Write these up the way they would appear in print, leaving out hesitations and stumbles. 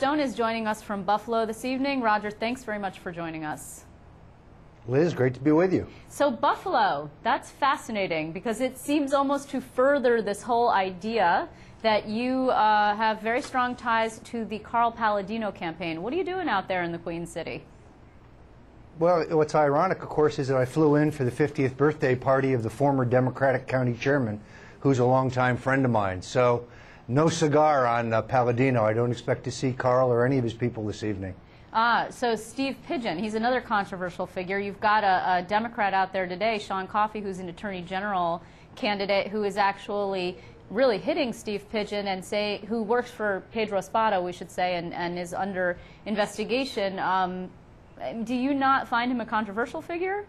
Stone is joining us from Buffalo this evening. Roger, thanks very much for joining us. Liz, great to be with you. So Buffalo, that's fascinating because it seems almost to further this whole idea that you have very strong ties to the Carl Paladino campaign. What are you doing out there in the Queen City? Well, what's ironic, of course, is that I flew in for the 50th birthday party of the former Democratic County Chairman, who's a longtime friend of mine. So no cigar on Paladino. I don't expect to see Carl or any of his people this evening. So Steve Pigeon, he's another controversial figure. You've got a Democrat out there today, Sean Coffey, who's an Attorney General candidate who is actually really hitting Steve Pigeon and who works for Pedro Espada, we should say, and is under investigation. Do you not find him a controversial figure?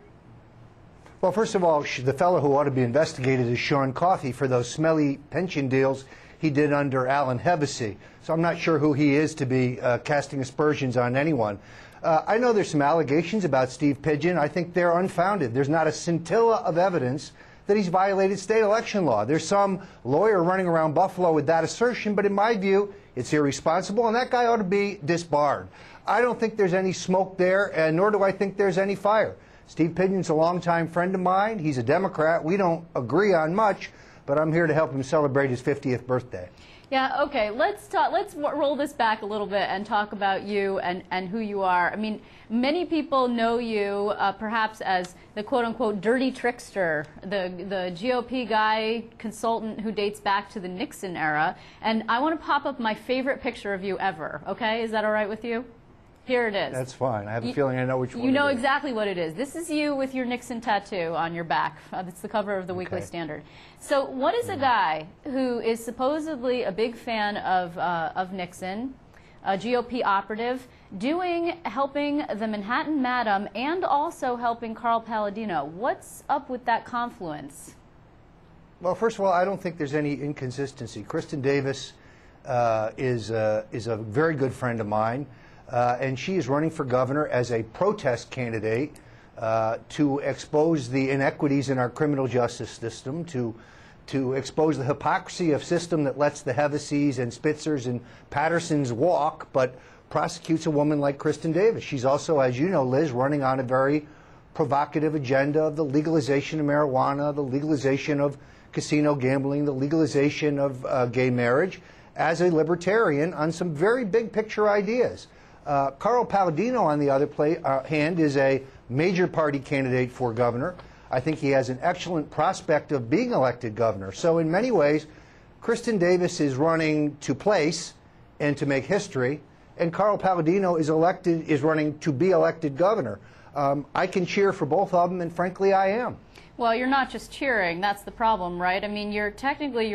Well, first of all, the fellow who ought to be investigated is Sean Coffey for those smelly pension deals he did under Alan Hevesi. So I'm not sure who he is to be casting aspersions on anyone. I know there's some allegations about Steve Pigeon. I think they're unfounded. There's not a scintilla of evidence that he's violated state election law. There's some lawyer running around Buffalo with that assertion, but in my view, it's irresponsible, and that guy ought to be disbarred. I don't think there's any smoke there, and nor do I think there's any fire. Steve Pigeon's a longtime friend of mine. He's a Democrat. We don't agree on much, but I'm here to help him celebrate his 50th birthday. Yeah, okay, let's roll this back a little bit and talk about you and who you are. I mean, many people know you perhaps as the quote-unquote dirty trickster, the GOP guy, consultant who dates back to the Nixon era. And I want to pop up my favorite picture of you ever, okay? Is that all right with you? Here it is. That's fine. I have a feeling I know which one. You know exactly what it is. This is you with your Nixon tattoo on your back. That's the cover of the Weekly Standard. So what is a guy who is supposedly a big fan of Nixon, a GOP operative, doing, helping the Manhattan Madam and also helping Carl Paladino? What's up with that confluence? Well, first of all, I don't think there's any inconsistency. Kristen Davis is a very good friend of mine. And she is running for governor as a protest candidate to expose the inequities in our criminal justice system, to expose the hypocrisy of a system that lets the Hevesis and Spitzers and Pattersons walk, but prosecutes a woman like Kristen Davis. She's also, as you know, Liz, running on a very provocative agenda of the legalization of marijuana, the legalization of casino gambling, the legalization of gay marriage, as a libertarian on some very big picture ideas. Carl Paladino, on the other hand, is a major party candidate for governor. I think he has an excellent prospect of being elected governor. So in many ways, Kristen Davis is running to place and to make history, and Carl Paladino is running to be elected governor. I can cheer for both of them, and frankly, I am. Well, you're not just cheering. That's the problem, right? I mean, you're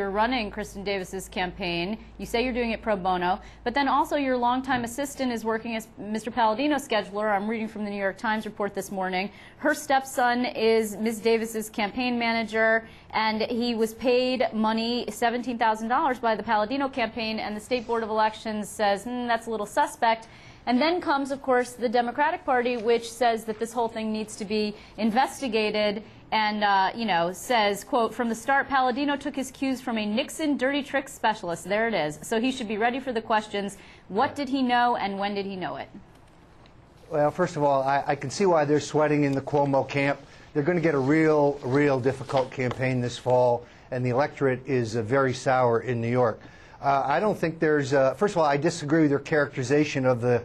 running Kristen Davis's campaign. You say you're doing it pro bono, but then also your longtime assistant is working as Mr. Paladino's scheduler. I'm reading from the New York Times report this morning. Her stepson is Ms. Davis's campaign manager, and he was paid money, $17,000, by the Paladino campaign, and the State Board of Elections says, that's a little suspect. And then comes, of course, the Democratic Party, which says that this whole thing needs to be investigated and, you know, says, quote, from the start, Paladino took his cues from a Nixon dirty trick specialist. There it is. So he should be ready for the questions. What did he know and when did he know it? Well, first of all, I can see why they're sweating in the Cuomo camp. They're going to get a real difficult campaign this fall, and the electorate is very sour in New York. I don't think there's, first of all, I disagree with your characterization of the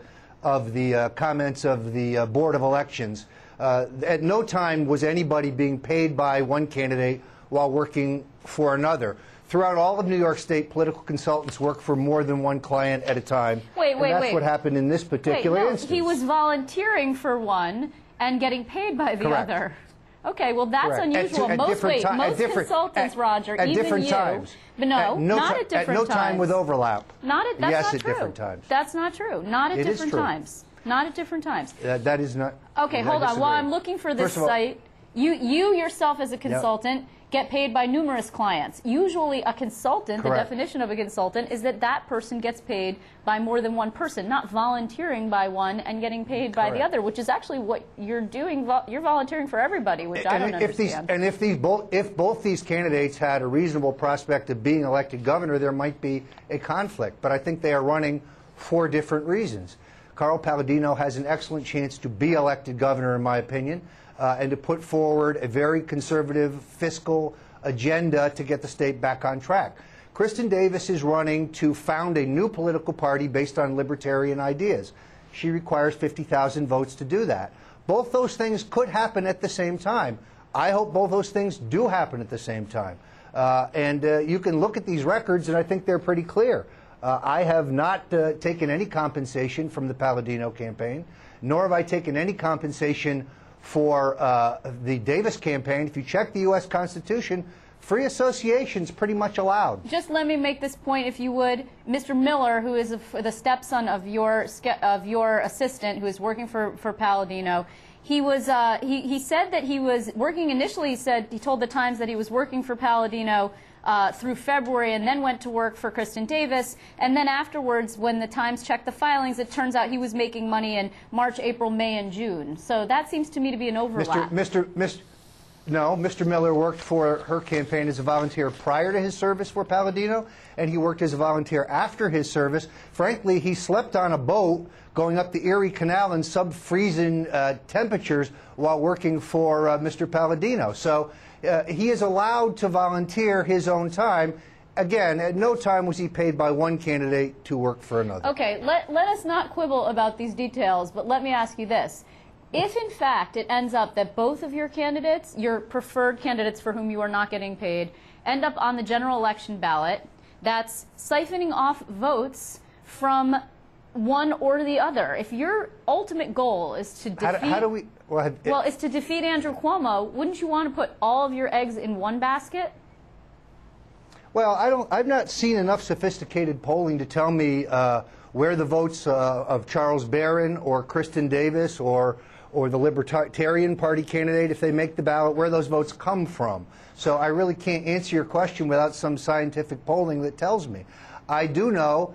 comments of the Board of Elections. At no time was anybody being paid by one candidate while working for another. Throughout all of New York State, political consultants work for more than one client at a time. Wait. That's what happened in this particular instance. He was volunteering for one and getting paid by the other. Okay, well, that's unusual. Most consultants, Roger, even you. Times. But no, not at different times. At no time with overlap. That's yes, not at true. Different times. That's not true. Not at different times. Not at different times. That is not. Okay, hold on. While I'm looking for this site, you yourself as a consultant get paid by numerous clients. Usually a consultant, the definition of a consultant is that that person gets paid by more than one person, not volunteering by one and getting paid by the other, which is actually what you're doing. You're volunteering for everybody, which I don't understand. And if both these candidates had a reasonable prospect of being elected governor, there might be a conflict. But I think they are running for different reasons. Carl Paladino has an excellent chance to be elected governor, in my opinion, and to put forward a very conservative fiscal agenda to get the state back on track. Kristen Davis is running to found a new political party based on libertarian ideas. She requires 50,000 votes to do that. Both those things could happen at the same time. I hope both those things do happen at the same time. You can look at these records, and I think they're pretty clear. I have not taken any compensation from the Paladino campaign, nor have I taken any compensation for the Davis campaign. If you check the U.S. Constitution, free association is pretty much allowed. Just let me make this point, if you would. Mr. Miller, who is the stepson of your assistant, who is working for Paladino, he said that he was working initially. He told the Times that he was working for Paladino through February and then went to work for Kristen Davis. And then afterwards, when the Times checked the filings, it turns out he was making money in March, April, May, and June. So that seems to me to be an overlap. No, Mr. Miller worked for her campaign as a volunteer prior to his service for Paladino, and he worked as a volunteer after his service. Frankly, he slept on a boat going up the Erie Canal in sub-freezing temperatures while working for Mr. Paladino. So he is allowed to volunteer his own time. Again, at no time was he paid by one candidate to work for another. Okay, let us not quibble about these details, but let me ask you this. If, in fact, it ends up that both of your candidates, your preferred candidates for whom you are not getting paid, end up on the general election ballot, that's siphoning off votes from one or the other. If your ultimate goal is to defeat, is to defeat Andrew Cuomo, wouldn't you want to put all of your eggs in one basket? Well, I've not seen enough sophisticated polling to tell me where the votes of Charles Barron or Kristen Davis or the Libertarian Party candidate, if they make the ballot, where those votes come from. So I really can't answer your question without some scientific polling that tells me. I do know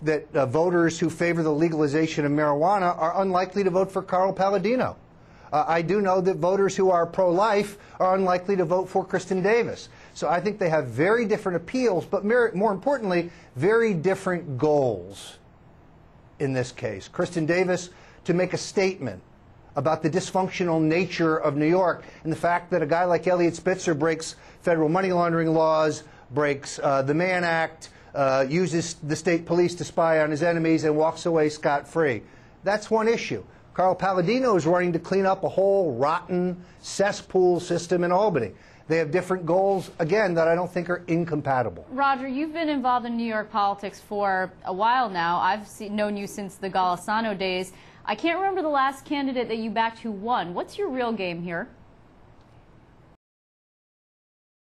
that voters who favor the legalization of marijuana are unlikely to vote for Carl Paladino. I do know that voters who are pro-life are unlikely to vote for Kristen Davis. So I think they have very different appeals, but more importantly, very different goals in this case. Kristen Davis to make a statement about the dysfunctional nature of New York and the fact that a guy like Eliot Spitzer breaks federal money laundering laws, breaks the Mann Act, uses the state police to spy on his enemies, and walks away scot-free. That's one issue. Carl Paladino is running to clean up a whole rotten cesspool system in Albany. They have different goals, again, that I don't think are incompatible. Roger, you've been involved in New York politics for a while now. I've known you since the Golisano days. I can't remember the last candidate that you backed who won. What's your real game here?